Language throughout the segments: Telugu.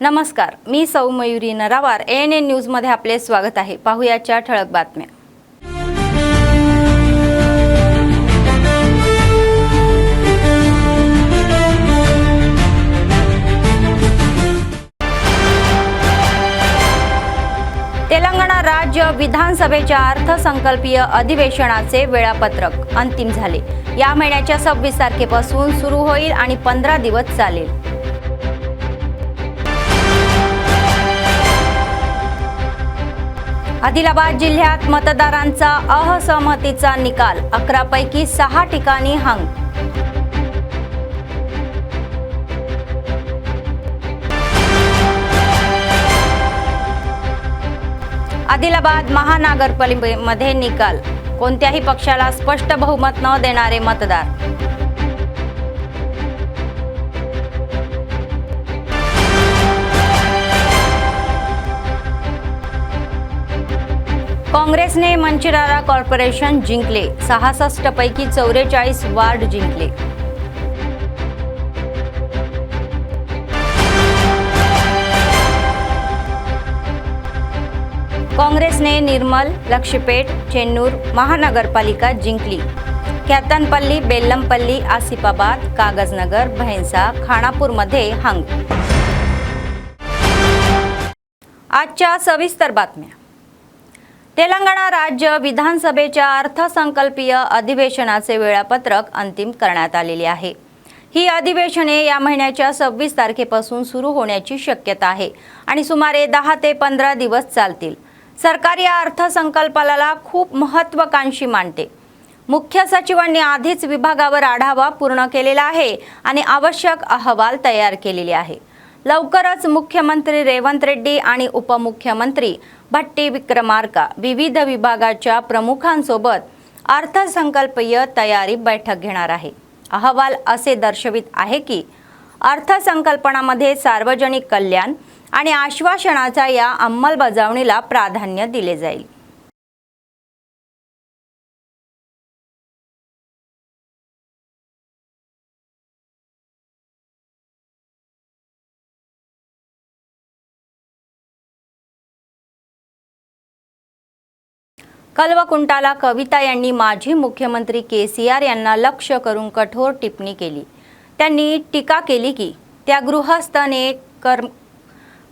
नमस्कार, मी सौ मयुरी नरावार ANN न्यूज मध्ये आपले स्वागत आहे। पाहुयाच्या ठळक बातम्या। तेलंगणा राज्य विधानसभेच्या अर्थसंकल्पीय अधिवेशनाचे वेळापत्रक अंतिम झाले। या महिन्याच्या 26 तारखेपासून सुरू होईल आणि 15 दिवस चालेल। आदिलाबाद जिल्ह्यात मतदारांचा असहमतीचा निकाल 11 पैकी 6 ठिकाणी हंग। आदिलाबाद महानगरपालिकेमध्ये निकाल, कोणत्याही पक्षाला स्पष्ट बहुमत न देणारे मतदार। काँग्रेसने मंचिराला कॉर्पोरेशन जिंकले, 66 पैकी 44 वार्ड जिंकले। काँग्रेसने निर्मल, लक्षपेट, चेन्नूर महानगरपालिका जिंकली। कैतनपल्ली, बेल्लमपल्ली, आसिफाबाद, कागजनगर, भैंसा, खानापूरमध्ये हंग। आजच्या सविस्तर बातम्या। तेलंगणा राज्य विधानसभेच्या अर्थसंकल्पीय अधिवेशनाचे वेळापत्रक अंतिम करण्यात आलेले आहे। ही अधिवेशने या महिन्याच्या 26 तारखेपासून सुरू होण्याची शक्यता आहे आणि सुमारे 10 ते 15 दिवस चालतील। सरकार या अर्थसंकल्पाला खूप महत्त्वाकांक्षी मानते। मुख्य सचिवांनी आधीच विभागावर आढावा पूर्ण केलेला आहे आणि आवश्यक अहवाल तयार केलेले आहे। लवकरच मुख्यमंत्री रेवंत रेड्डी आणि उपमुख्यमंत्री भट्टी विक्रमार्का विविध विभागाच्या प्रमुखांसोबत अर्थसंकल्पीय तयारी बैठक घेणार आहे। अहवाल असे दर्शवित आहे की अर्थसंकल्पनामध्ये सार्वजनिक कल्याण आणि आश्वासनाच्या या अंमलबजावणीला प्राधान्य दिले जाईल। कल्वकुंटाला कविता यांनी माजी मुख्यमंत्री केसीआर यांना लक्ष्य करून कठोर टिप्पणी केली। त्यांनी टीका केली की त्या गृहस्थाने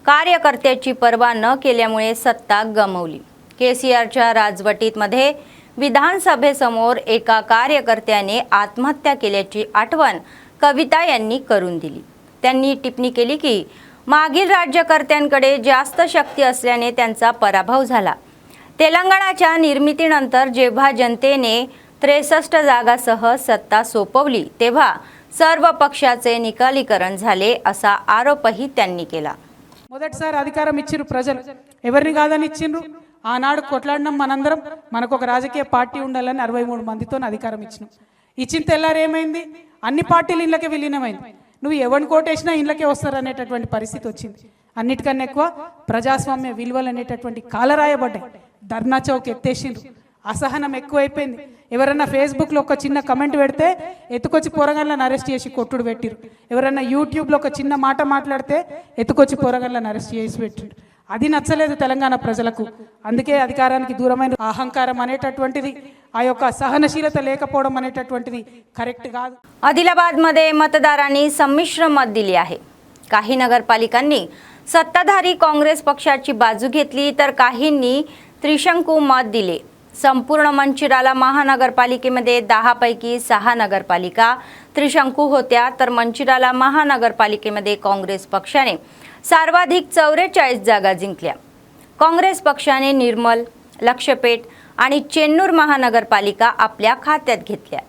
कार्यकर्त्याची पर्वा न केल्यामुळे सत्ता गमावली। केसीआरच्या राजवटीमध्ये विधानसभेसमोर एका कार्यकर्त्याने आत्महत्या केल्याची आठवण कविता यांनी करून दिली। त्यांनी टिप्पणी केली की मागील राज्यकर्त्यांकडे जास्त शक्ती असल्याने त्यांचा पराभव झाला। तेलंगणाच्या निर्मितीनंतर जेव्हा जनतेने 63 जागांसह सत्ता सोपवली तेव्हा सर्व पक्षाचे निकालीकरण झाले असा आरोपही त्यांनी केला। మొదటిసారి అధికారం ఇచ్చిరు ప్రజలు ఎవరిని కాదని ఇచ్చిండ్రు ఆనాడు కొట్లాడినాం మనందరం మనకు ఒక రాజకీయ పార్టీ ఉండాలని 63 మందితో అధికారం ఇచ్చిన తెల్లారు ఏమైంది అన్ని పార్టీలు ఇళ్ళకే విలీనమైంది నువ్వు ఎవరిని కోటేసినా ఇళ్ళకే వస్తారు అనేటటువంటి పరిస్థితి వచ్చింది అన్నిటికన్నా ఎక్కువ ప్రజాస్వామ్య విలువలు అనేటటువంటి కాలరాయబడ్డాయి ధర్నా చౌక్ ఎత్తేసిండ్రు అసహనం ఎక్కువైపోయింది ఎవరన్నా ఫేస్బుక్లో ఒక చిన్న కమెంట్ పెడితే ఎత్తుకొచ్చి పోరగాళ్ళని అరెస్ట్ చేసి కొట్టుడు పెట్టిరు ఎవరన్నా యూట్యూబ్లో ఒక చిన్న మాట మాట్లాడితే ఎత్తుకొచ్చి పోరగాళ్ళని అరెస్ట్ చేసి పెట్టిండ్రు అది నచ్చలేదు తెలంగాణ ప్రజలకు అందుకే అధికారానికి దూరమైన అహంకారం అనేటటువంటిది ఆ యొక్క సహనశీలత లేకపోవడం అనేటటువంటిది కరెక్ట్ కాదు। आदिलाबाद मध्ये मतदारांनी संमिश्र मत दिले आहे। काही नगरपालिकांनी सत्ताधारी काँग्रेस पक्षाची बाजू घेतली तर काहींनी त्रिशंकू मत दिले। संपूर्ण मंचिराला महानगरपालिकेमध्ये 10 पैकी 6 नगरपालिका त्रिशंकू होत्या तर मंचिराला महानगरपालिकेमध्ये काँग्रेस पक्षाने सर्वाधिक 44 जागा जिंकल्या। काँग्रेस पक्षाने निर्मल, लक्षपेट आणि चेन्नूर महानगरपालिका आपल्या खात्यात घेतल्या।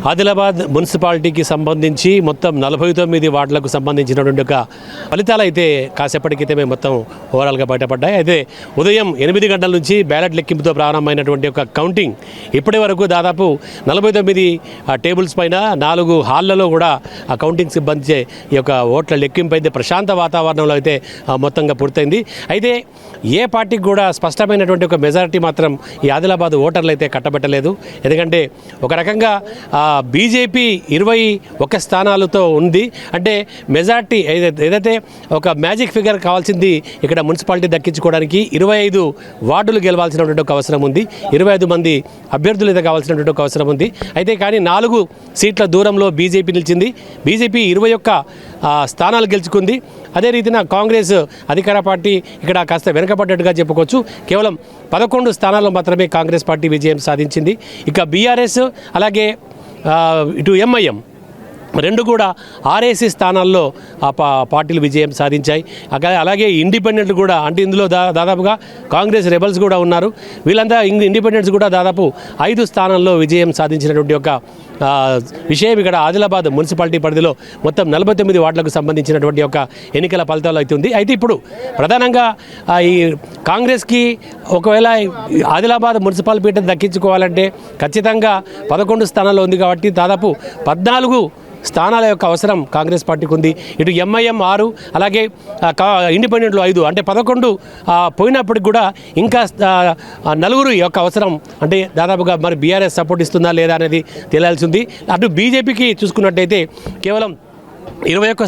ఆదిలాబాద్ మున్సిపాలిటీకి సంబంధించి మొత్తం 49 వార్డులకు సంబంధించినటువంటి ఒక ఫలితాలు అయితే కాసేపటి క్రితమే మొత్తం ఓవరాల్గా బయటపడ్డాయి. అయితే ఉదయం 8 గంటల నుంచి బ్యాలెట్ లెక్కింపుతో ప్రారంభమైనటువంటి ఒక కౌంటింగ్ ఇప్పటి వరకు దాదాపు 49 టేబుల్స్ పైన 4 హాళ్లలో కూడా ఆ కౌంటింగ్ సిబ్బంది ఈ యొక్క ఓట్ల లెక్కింపు అయితే ప్రశాంత వాతావరణంలో అయితే మొత్తంగా పూర్తయింది. అయితే ఏ పార్టీకి కూడా స్పష్టమైనటువంటి ఒక మెజారిటీ మాత్రం ఈ ఆదిలాబాద్ ఓటర్లు అయితే కట్టబెట్టలేదు. ఎందుకంటే ఒక రకంగా బీజేపీ 21 స్థానాలతో ఉంది. అంటే మెజార్టీ ఏదైతే ఒక మ్యాజిక్ ఫిగర్ కావాల్సింది ఇక్కడ మున్సిపాలిటీ దక్కించుకోవడానికి 25 వార్డులు గెలవాల్సినటువంటి ఒక అవసరం ఉంది. 25 మంది అభ్యర్థులు అయితే కావాల్సినటువంటి ఒక అవసరం ఉంది. అయితే కానీ 4 సీట్ల దూరంలో బీజేపీ నిలిచింది. బీజేపీ 21 స్థానాలు గెలుచుకుంది. అదే రీతిన కాంగ్రెస్ అధికార పార్టీ ఇక్కడ కాస్త వెనుకబడ్డట్టుగా చెప్పుకోవచ్చు. కేవలం 11 స్థానాల్లో మాత్రమే కాంగ్రెస్ పార్టీ విజయం సాధించింది. ఇక బీఆర్ఎస్ అలాగే ఇటు ఎంఐఎం రెండు కూడా 6 స్థానాల్లో పార్టీలు విజయం సాధించాయి. అలాగే ఇండిపెండెంట్లు కూడా, అంటే ఇందులో దాదాపుగా కాంగ్రెస్ రెబల్స్ కూడా ఉన్నారు. వీళ్ళంతా ఇండిపెండెంట్స్ కూడా దాదాపు 5 స్థానాల్లో విజయం సాధించినటువంటి ఒక విషయం ఇక్కడ ఆదిలాబాద్ మున్సిపాలిటీ పరిధిలో మొత్తం 49 వార్డులకు సంబంధించినటువంటి ఒక ఎన్నికల ఫలితాలు అవుతుంది. అయితే ఇప్పుడు ప్రధానంగా ఈ కాంగ్రెస్కి ఒకవేళ ఆదిలాబాద్ మున్సిపల్ పీఠం దక్కించుకోవాలంటే ఖచ్చితంగా 11 స్థానాల్లో ఉంది కాబట్టి దాదాపు 14 స్థానాల యొక్క అవసరం కాంగ్రెస్ పార్టీకి ఉంది. ఇటు ఎంఐఎం 6 అలాగే ఇండిపెండెంట్లు 5 అంటే 11 పోయినప్పటికి కూడా ఇంకా 4 యొక్క అవసరం. అంటే దాదాపుగా మరి బీఆర్ఎస్ సపోర్ట్ ఇస్తుందా లేదా అనేది తెలియాల్సి ఉంది. అటు బీజేపీకి చూసుకున్నట్టయితే కేవలం 21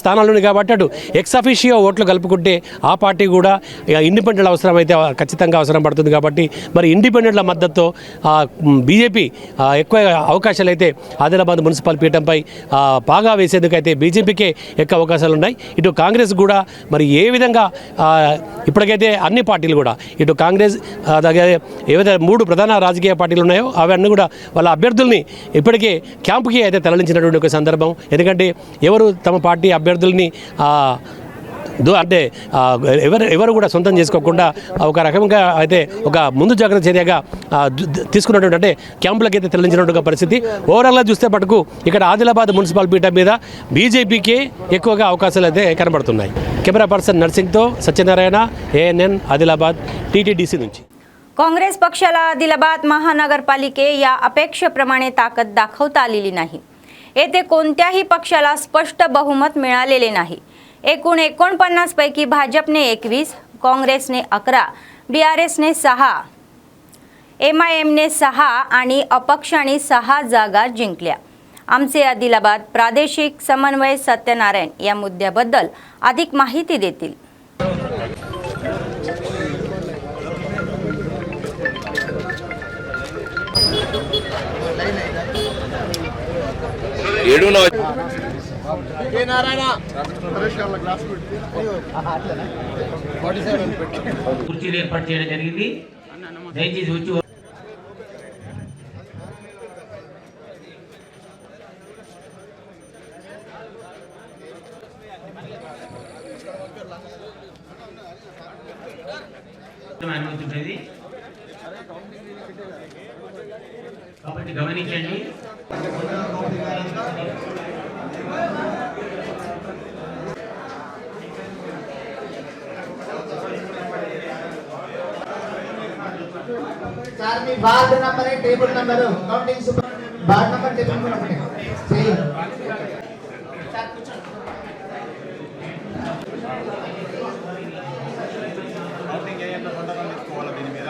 స్థానాలు ఉన్నాయి కాబట్టి అటు ఎక్స్-అఫీషియో ఓట్లు కలుపుకుంటే ఆ పార్టీ కూడా ఇండిపెండెంట్ అవసరం అయితే ఖచ్చితంగా అవసరం పడుతుంది. కాబట్టి మరి ఇండిపెండెంట్ల మద్దతుతో బీజేపీ ఎక్కువ అవకాశాలు అయితే ఆదిలాబాద్ మున్సిపల్ పీఠంపై బాగా వేసేందుకైతే బీజేపీకే ఎక్కువ అవకాశాలు ఉన్నాయి. ఇటు కాంగ్రెస్ కూడా మరి ఏ విధంగా ఇప్పటికైతే అన్ని పార్టీలు కూడా ఇటు కాంగ్రెస్ ఏవైతే 3 ప్రధాన రాజకీయ పార్టీలు ఉన్నాయో అవన్నీ కూడా వాళ్ళ అభ్యర్థుల్ని ఇప్పటికే క్యాంపుకి అయితే తరలించినటువంటి ఒక సందర్భం. ఎందుకంటే ఎవరు తమ పార్టీ అభ్యర్థుల్ని అంటే ఎవరు కూడా సొంతం చేసుకోకుండా ఒక రకంగా అయితే ఒక ముందు జాగ్రత్త చర్యగా తీసుకున్నటువంటి అంటే క్యాంపులకు అయితే తరలించినటువంటి పరిస్థితి. ఓవరాల్గా చూస్తే మటుకు ఇక్కడ ఆదిలాబాద్ మున్సిపల్ పీఠం మీద బీజేపీకే ఎక్కువగా అవకాశాలు అయితే కనబడుతున్నాయి. కెమెరా పర్సన్ నర్సింగ్తో సత్యనారాయణ, ANN आदिलाबाद TTDC నుంచి. काँग्रेस पक्षाला आदिलाबाद महानगरपालिके या अपेक्षेप्रमाणे ताकद दाखवता आलेली नाही. येथे कोणत्याही पक्षाला स्पष्ट बहुमत मिळालेले नाही. एकूण 49 पैकी भाजपने 21, काँग्रेसने 11, BRSने 6, MIMने 6 आणि अपक्षाने 6 जागा जिंकल्या. आमचे आदिलाबाद प्रादेशिक समन्वय सत्यनारायण या मुद्द्याबद्दल अधिक माहिती देतील. కుర్చీలు ఏర్పాటు చేయడం జరిగింది. దయచేసి వచ్చి అనుమతి కాబట్టి గమనించండి. సార్ మీ ward number table number counting super ward number table number చేయి సార్ కూర్చోండి. కౌంటింగ్ ఏయన్న సందర్భం తీసుకోవాలి దీని మీద.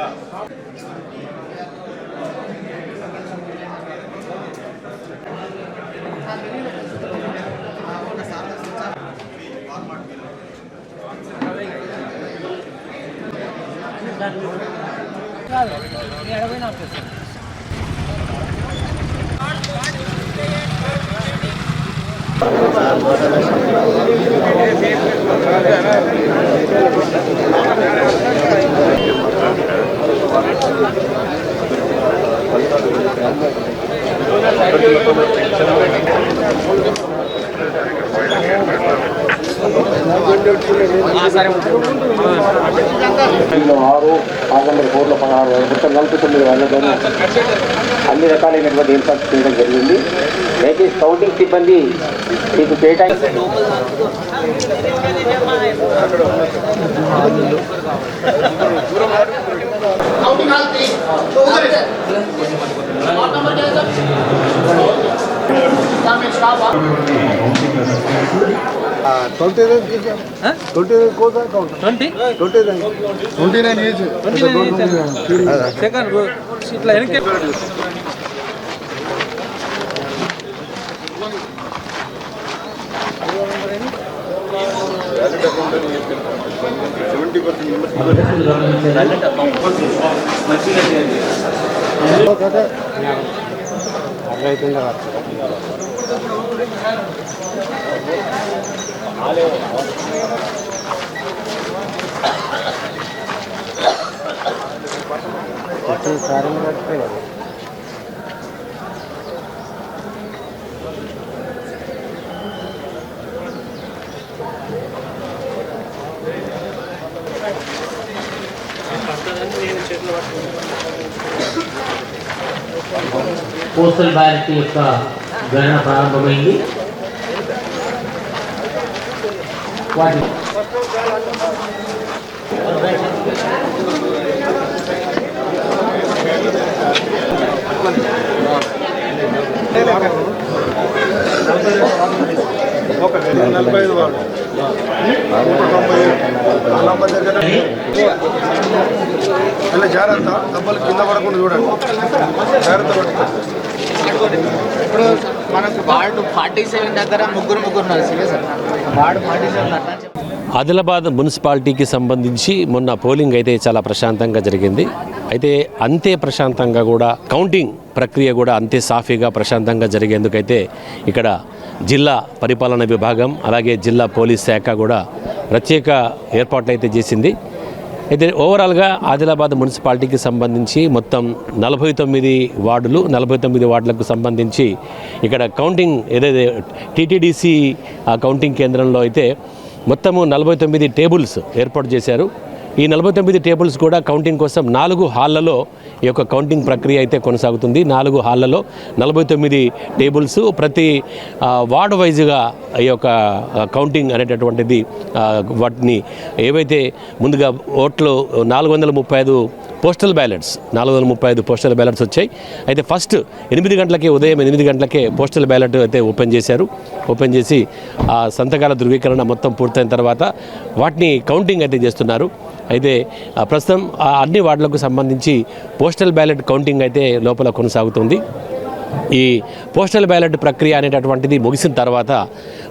నెంబర్ 4లో 16 మొత్తం 49 వాళ్ళతోనూ అన్ని రకాలైనటువంటి ఏర్పాటు చేయడం జరిగింది. దయచేసి కౌంటింగ్ సిబ్బంది మీకు కేటాయించి काउंटिंग हाल 3 तो उधर है वार्ड नंबर क्या है सर काम में स्टाफ 29 ఏజ్ సెకండ్ ఇట్లా వెనక్కి పోస్టల్ బ్యాలెట్ యొక్క గణన ప్రారంభమైంది. వాటి అలా జాగ్రత్త డబ్బులు కింద పడకుండా చూడండి. జాగ్రత్త ఇప్పుడు మనకు వార్డు 47 దగ్గర ముగ్గురు ఉన్నారు సార్. వార్డు 47 అట్లా ఆదిలాబాద్ మున్సిపాలిటీకి సంబంధించి మొన్న పోలింగ్ అయితే చాలా ప్రశాంతంగా జరిగింది. అయితే అంతే ప్రశాంతంగా కూడా కౌంటింగ్ ప్రక్రియ కూడా అంతే సాఫీగా ప్రశాంతంగా జరిగేందుకైతే ఇక్కడ జిల్లా పరిపాలన విభాగం అలాగే జిల్లా పోలీస్ శాఖ కూడా ప్రత్యేక ఏర్పాట్లు అయితే చేసింది. అయితే ఓవరాల్గా ఆదిలాబాద్ మున్సిపాలిటీకి సంబంధించి మొత్తం 49 వార్డులు 49 వార్డులకు సంబంధించి ఇక్కడ కౌంటింగ్ ఏదైతే టీటీడీసీ ఆ కౌంటింగ్ కేంద్రంలో అయితే మొత్తము 49 టేబుల్స్ ఏర్పాటు చేశారు. ఈ 49 టేబుల్స్ కూడా కౌంటింగ్ కోసం 4 హాళ్లలో ఈ యొక్క కౌంటింగ్ ప్రక్రియ అయితే కొనసాగుతుంది. 4 హాళ్లలో 49 టేబుల్స్ ప్రతి వార్డు వైజ్గా ఈ యొక్క కౌంటింగ్ అనేటటువంటిది వాటిని ఏవైతే ముందుగా ఓట్లు 435 పోస్టల్ బ్యాలెట్స్ 435 పోస్టల్ బ్యాలెట్స్ వచ్చాయి. అయితే ఫస్ట్ 8 గంటలకే ఉదయం 8 గంటలకే పోస్టల్ బ్యాలెట్ అయితే ఓపెన్ చేశారు. ఓపెన్ చేసి ఆ సంతకాల ధృవీకరణ మొత్తం పూర్తయిన తర్వాత వాటిని కౌంటింగ్ అయితే చేస్తున్నారు. అయితే ప్రస్తుతం అన్ని వార్డులకు సంబంధించి పోస్టల్ బ్యాలెట్ కౌంటింగ్ అయితే లోపల కొనసాగుతుంది. ఈ పోస్టల్ బ్యాలెట్ ప్రక్రియ అనేటటువంటిది ముగిసిన తర్వాత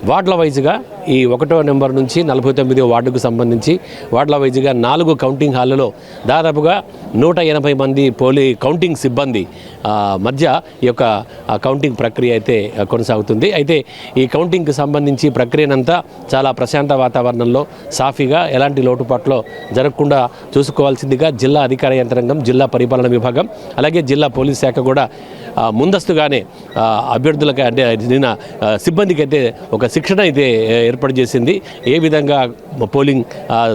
వార్డుల వైజ్గా ఈ 1వ నెంబర్ నుంచి 49వ వార్డుకు సంబంధించి వార్డుల వైజ్గా 4 కౌంటింగ్ హాళ్లలో దాదాపుగా 180 మంది కౌంటింగ్ సిబ్బంది మధ్య ఈ యొక్క కౌంటింగ్ ప్రక్రియ అయితే కొనసాగుతుంది. అయితే ఈ కౌంటింగ్కి సంబంధించి ప్రక్రియనంతా చాలా ప్రశాంత వాతావరణంలో సాఫీగా ఎలాంటి లోటుపాట్లో జరగకుండా చూసుకోవాల్సిందిగా జిల్లా అధికార యంత్రాంగం జిల్లా పరిపాలన విభాగం అలాగే జిల్లా పోలీస్ శాఖ కూడా ముందస్తుగానే అభ్యర్థులకు అంటే నిన్న సిబ్బందికి అయితే ఒక శిక్షణ అయితే ఏర్పాటు చేసింది. ఏ విధంగా పోలింగ్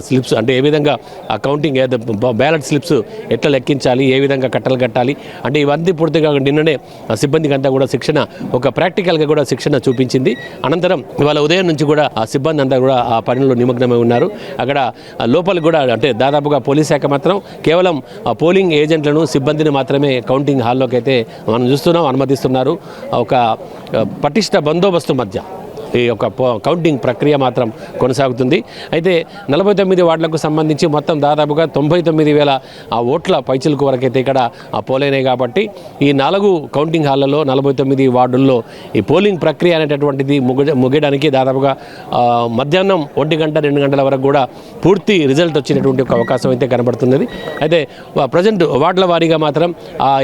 స్లిప్స్ అంటే ఏ విధంగా కౌంటింగ్ బ్యాలెట్ స్లిప్స్ ఎట్లా లెక్కించాలి, ఏ విధంగా కట్టలు కట్టాలి అంటే ఇవన్నీ పూర్తిగా నిన్ననే సిబ్బందికి అంతా కూడా శిక్షణ ఒక ప్రాక్టికల్గా కూడా శిక్షణ చూపించింది. అనంతరం ఇవాళ ఉదయం నుంచి కూడా ఆ సిబ్బంది అంతా కూడా ఆ పనిలో నిమగ్నమై ఉన్నారు. అక్కడ లోపలికి కూడా అంటే దాదాపుగా పోలీస్ శాఖ మాత్రం కేవలం పోలింగ్ ఏజెంట్లను సిబ్బందిని మాత్రమే కౌంటింగ్ హాల్లోకి అయితే మనం చూస్తున్నాం అనుమతిస్తున్నారు. ఒక పటిష్ట బందోబస్తు మధ్య ఈ యొక్క కౌంటింగ్ ప్రక్రియ మాత్రం కొనసాగుతుంది. అయితే 49 వార్డులకు సంబంధించి మొత్తం దాదాపుగా 99,000 ఓట్ల పైచిలకు వరకైతే ఇక్కడ పోలైనాయి. కాబట్టి ఈ 4 కౌంటింగ్ హాళ్లలో 49 వార్డుల్లో ఈ పోలింగ్ ప్రక్రియ అనేటటువంటిది ముగియడానికి దాదాపుగా మధ్యాహ్నం 1 గంట 2 గంటల వరకు కూడా పూర్తి రిజల్ట్ వచ్చినటువంటి ఒక అవకాశం అయితే కనబడుతున్నది. అయితే ప్రజెంట్ వార్డుల వారీగా మాత్రం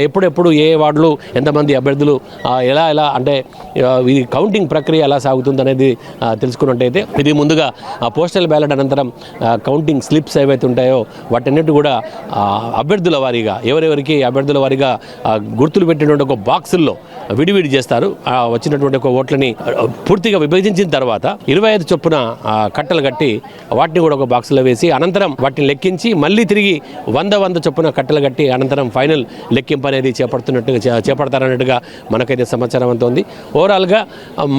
ఎప్పుడెప్పుడు ఏ వార్డులు ఎంతమంది అభ్యర్థులు ఎలా అంటే ఈ కౌంటింగ్ ప్రక్రియ ఎలా సాగుతుందో ఉందనేది తెలుసుకున్నట్టయితే ఇది ముందుగా పోస్టల్ బ్యాలెట్ అనంతరం కౌంటింగ్ స్లిప్స్ ఏవైతే ఉంటాయో వాటన్నిటి కూడా అభ్యర్థుల వారీగా ఎవరెవరికి అభ్యర్థుల వారీగా గుర్తులు పెట్టినటువంటి ఒక బాక్సుల్లో విడివిడి చేస్తారు. వచ్చినటువంటి ఒక ఓట్లని పూర్తిగా విభజించిన తర్వాత 25 చొప్పున కట్టలు కట్టి వాటిని కూడా ఒక బాక్సులో వేసి అనంతరం వాటిని లెక్కించి మళ్ళీ తిరిగి 100 చొప్పున కట్టలు కట్టి అనంతరం ఫైనల్ లెక్కింపు అనేది చేపడతారన్నట్టుగా మనకైతే సమాచారం అంత ఉంది. ఓవరాల్గా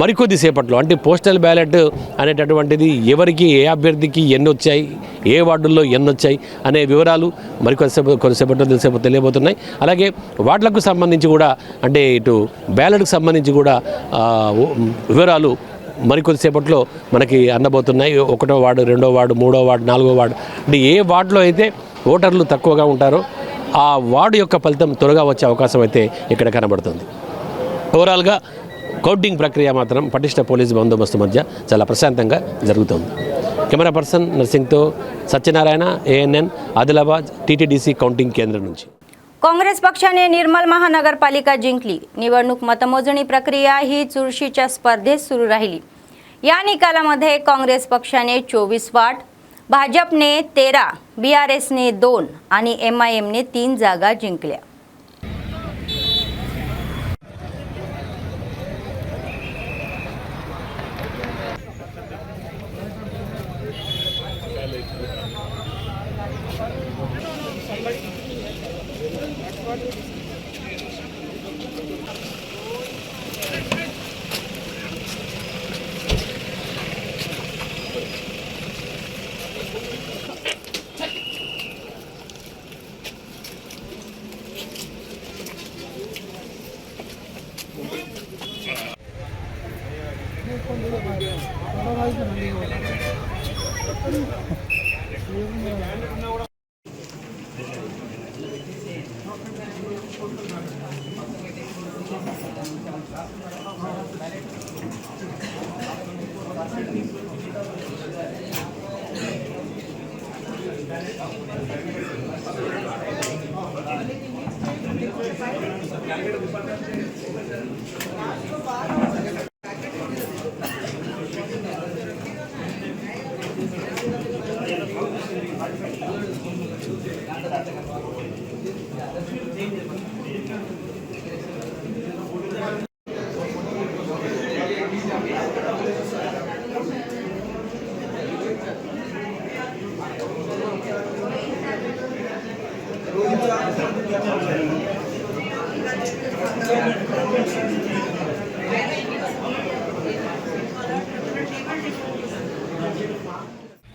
మరికొద్ది సేపట్లో అంటే పోస్టల్ బ్యాలెట్ అనేటటువంటిది ఎవరికి ఏ అభ్యర్థికి ఎన్ని వచ్చాయి, ఏ వార్డుల్లో ఎన్ని వచ్చాయి అనే వివరాలు కొద్దిసేపట్లో తెలియబోతున్నాయి. అలాగే వార్డులకు సంబంధించి కూడా అంటే ఇటు బ్యాలెట్కి సంబంధించి కూడా వివరాలు మరికొద్దిసేపట్లో మనకి అందబోతున్నాయి. 1వ వార్డు, 2వ వార్డు, 3వ వార్డు, 4వ వార్డు అంటే ఏ వార్డులో అయితే ఓటర్లు తక్కువగా ఉంటారో ఆ వార్డు యొక్క ఫలితం త్వరగా వచ్చే అవకాశం అయితే ఇక్కడ కనబడుతుంది. ఓవరాల్గా కౌంటింగ్ ప్రక్రియ మాత్రం పటిష్ట పోలీసు బందోబస్తు మధ్య చాలా ప్రశాంతంగా జరుగుతుంది. కెమెరా పర్సన్ నర్సింగ్తో Satyanarayana, ANN, Adilabad TTDC counting केंद्र నుంచి. काँग्रेस पक्षाने निर्मल महानगरपालिका जिंकली. निवडणूक मतमोजणी प्रक्रिया ही चुरशीच्या स्पर्धेत सुरू राहिली. या निकालामध्ये काँग्रेस पक्षाने 24 वाट, भाजपने 13, BRSने 2 आणि MIMने 3 जागा जिंकल्या.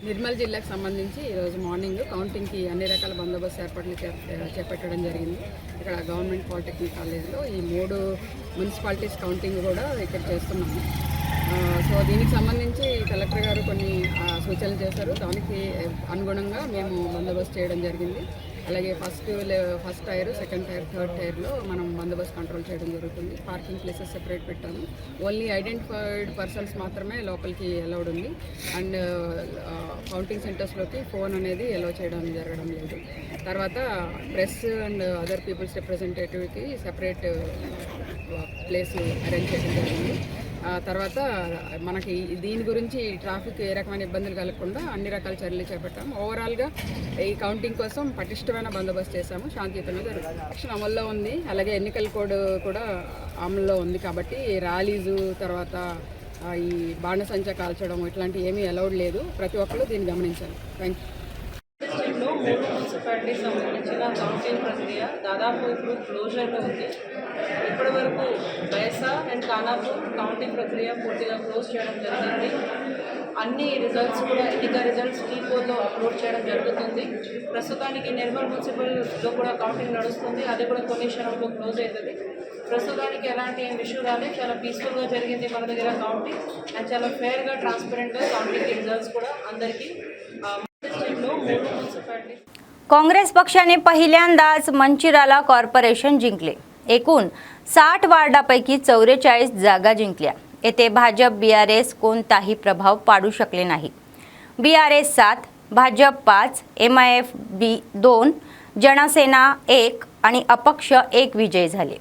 నిర్మల్ జిల్లాకు సంబంధించి ఈరోజు మార్నింగ్ కౌంటింగ్కి అన్ని రకాల బందోబస్తు ఏర్పాట్లు చేపట్టడం జరిగింది. ఇక్కడ గవర్నమెంట్ పాలిటెక్నిక్ కాలేజ్లో ఈ 3 మున్సిపాలిటీస్ కౌంటింగ్ కూడా ఇక్కడ చేస్తున్నాము. సో దీనికి సంబంధించి కలెక్టర్ గారు కొన్ని సూచనలు చేశారు. దానికి అనుగుణంగా మేము బందోబస్తు చేయడం జరిగింది. అలాగే first tier, second tier, third టైర్లో మనం బందోబస్తు కంట్రోల్ చేయడం జరుగుతుంది. పార్కింగ్ ప్లేసెస్ సెపరేట్ పెట్టాము. ఓన్లీ ఐడెంటిఫైడ్ పర్సన్స్ మాత్రమే లోపలికి అలౌడ్ ఉంది. అండ్ కౌంటింగ్ సెంటర్స్లోకి ఫోన్ అనేది అలౌ చేయడం జరగడం లేదు. తర్వాత ప్రెస్ అండ్ అదర్ పీపుల్స్ రిప్రజెంటేటివ్కి సెపరేట్ ప్లేస్ అరేంజ్ చేయడం జరిగింది. తర్వాత మనకి దీని గురించి ట్రాఫిక్ ఏ రకమైన ఇబ్బందులు కలగకుండా అన్ని రకాల చర్యలు చేపట్టాము. ఓవరాల్గా ఈ కౌంటింగ్ కోసం పటిష్టమైన బందోబస్తు చేశాము. శాంతియుతంగా జరుగుతుంది. ఎలక్షన్ అమల్లో ఉంది. అలాగే ఎన్నికల కోడ్ కూడా అమల్లో ఉంది. కాబట్టి ర్యాలీసు, తర్వాత ఈ బాణసంచా కాల్చడం ఇట్లాంటి ఏమీ అలౌడ్ లేదు. ప్రతి ఒక్కరు దీన్ని గమనించాలి. Thank you. డిస్ట్రిక్ట్లో 3 మున్సిపాలిటీకి సంబంధించిన కౌంటింగ్ ప్రక్రియ దాదాపు ఇప్పుడు క్లోజర్లో ఉంది. ఇప్పటి వరకు బైసా అండ్ ఖానాపూర్ కౌంటింగ్ ప్రక్రియ పూర్తిగా క్లోజ్ చేయడం జరిగింది. అన్ని రిజల్ట్స్ కూడా ఎన్నిక రిజల్ట్స్ టీపోలో అప్లోడ్ చేయడం జరుగుతుంది. ప్రస్తుతానికి నిర్మల్ మున్సిపల్లో కూడా కౌంటింగ్ నడుస్తుంది. అది కూడా కొన్ని క్షణంలో క్లోజ్ అవుతుంది. ప్రస్తుతానికి ఎలాంటి ఇష్యూ రాలేదు. చాలా పీస్ఫుల్గా జరిగింది మన దగ్గర కౌంటింగ్. అండ్ చాలా ఫేర్గా, ట్రాన్స్పరెంట్గా కౌంటింగ్ రిజల్ట్స్ కూడా అందరికీ. काँग्रेस पक्षाने पहिल्यांदाच मंचिराला कॉर्पोरेशन जिंकले. एकूण 60 वार्डापैकी 44 जागा जिंकल्या. येथे भाजप BRS कोणताही प्रभाव पाडू शकले नाही. BRS 7, भाजप 5, MIF 2, जनसेना 1 आणि अपक्ष 1 विजयी झाले.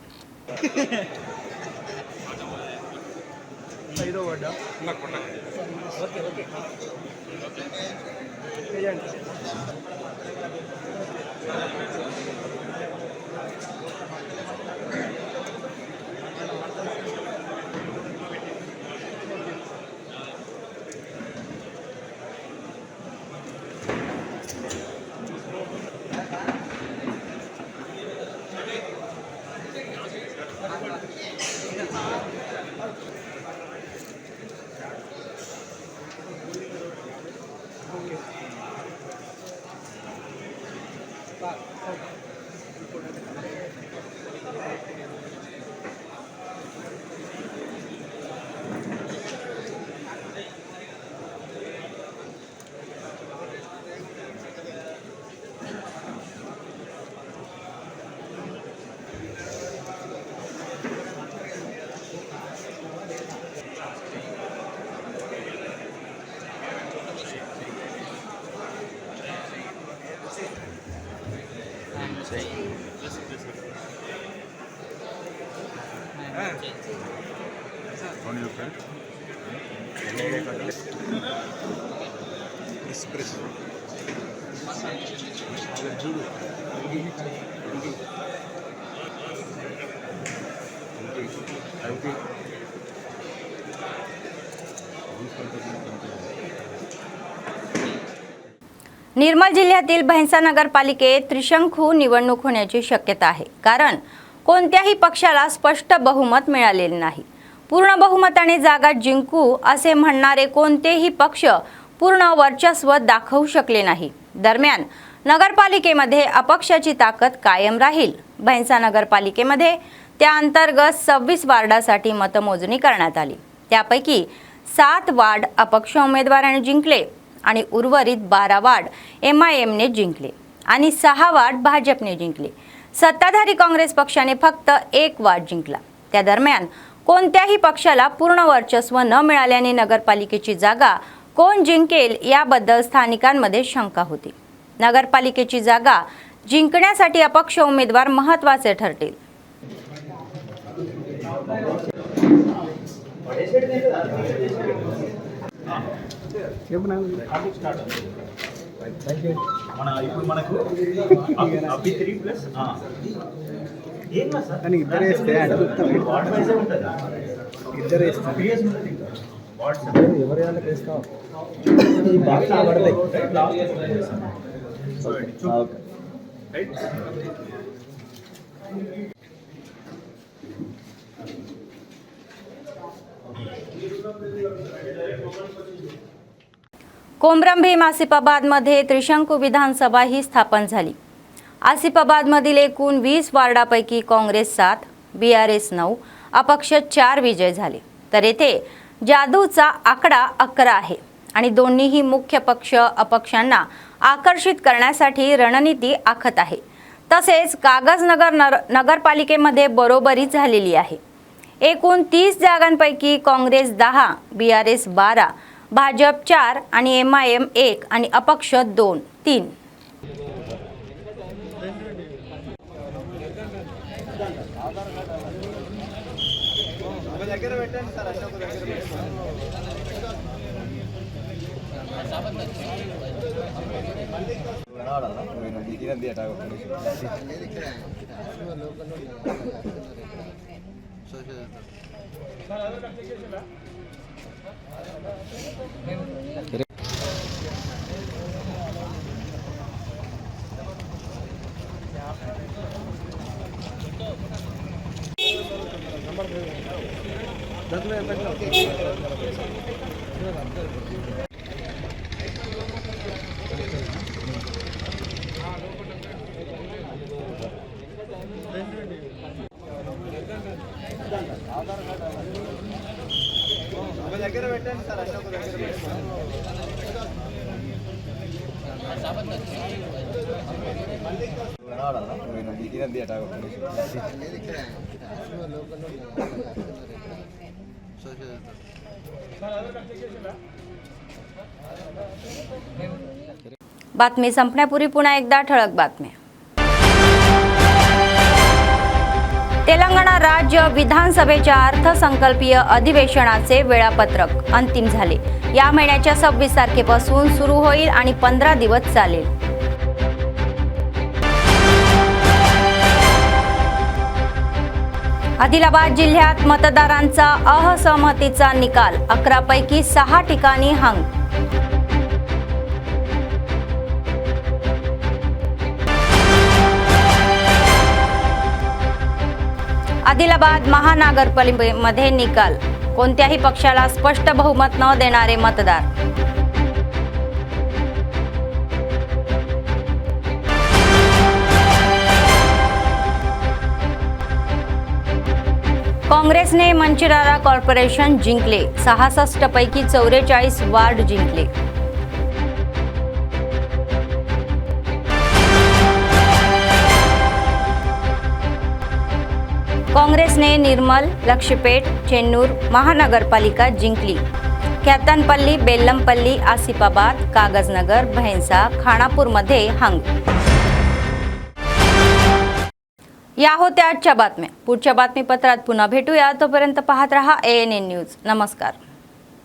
निर्मल जिल्ह्यातील भैंसा नगरपालिकेत त्रिशंकू निवडणूक होण्याची शक्यता आहे, कारण कोणत्याही पक्षाला स्पष्ट बहुमत मिळालेले नाही. पूर्ण बहुमताने जागा जिंकू असे म्हणणारे कोणतेही पक्ष पूर्ण वर्चस्व दाखवू शकले नाही. दरम्यान नगरपालिकेमध्ये अपक्षाची ताकद कायम राहील. भैंसा नगरपालिकेमध्ये त्या अंतर्गत 26 वार्डासाठी मतमोजणी करण्यात आली. त्यापैकी 7 वार्ड अपक्ष उमेदवाराने जिंकले आणि उर्वरित 12 वार्ड MIMने जिंकले आणि 6 वार्ड भाजपने जिंकले. सत्ताधारी काँग्रेस पक्षाने फक्त 1 वार्ड जिंकला. त्या दरम्यान कोणत्याही पक्षाला पूर्ण वर्चस्व न मिळाल्याने नगरपालिकेची जागा कोण जिंकेल याबद्दल स्थानिकांमध्ये शंका होती. नगरपालिकेची जागा जिंकण्यासाठी अपक्ष उमेदवार महत्त्वाचे ठरतील. कोमरम भीम आसिफाबादमध्ये त्रिशंकू विधानसभा ही स्थापन झाली. आसिफाबादमधील एकूण 20 वार्डापैकी काँग्रेस 7, BRS 9, अपक्ष 4 विजय झाले. तर येथे जादूचा आकडा 11 आहे आणि दोन्हीही मुख्य पक्ष अपक्षांना आकर्षित करण्यासाठी रणनीती आखत आहे. तसेच कागजनगर नगरपालिकेमध्ये बरोबरी झालेली आहे. एकूण 30 जागांपैकी काँग्रेस 10, BRS 12, भाजप 4 आणि MIM 1 आणि अपक्ष 2, 3. बातमी संपण्यापूर्वी पुन्हा एकदा ठळक बातम्या. तेलंगणा राज्य विधानसभेच्या अर्थसंकल्पीय अधिवेशनाचे वेळापत्रक अंतिम झाले. या महिन्याच्या 26 तारखेपासून सुरू होईल आणि 15 दिवस चालेल. आदिलाबाद जिल्ह्यात मतदारांचा असहमतीचा निकाल 11 पैकी 6 ठिकाणी हंग. आदिलाबाद महानगरपालिकेमध्ये निकाल, कोणत्याही पक्षाला स्पष्ट बहुमत न देणारे मतदार. काँग्रेसने मंचिरारा कॉर्पोरेशन जिंकले, 66 पैकी 44 वार्ड जिंकले. काँग्रेसने निर्मल, लक्ष्मीपेट, चेन्नूर महानगरपालिका जिंकली. कैतनपल्ली, बेल्लमपल्ली, आसिफाबाद, कागजनगर, भैंसा, खानापूरमध्ये हंग. या होत्या आजच्या बातम्या. पुढच्या बातमीपत्रात पुन्हा भेटूया. तोपर्यंत पाहत रहा ANN न्यूज. नमस्कार.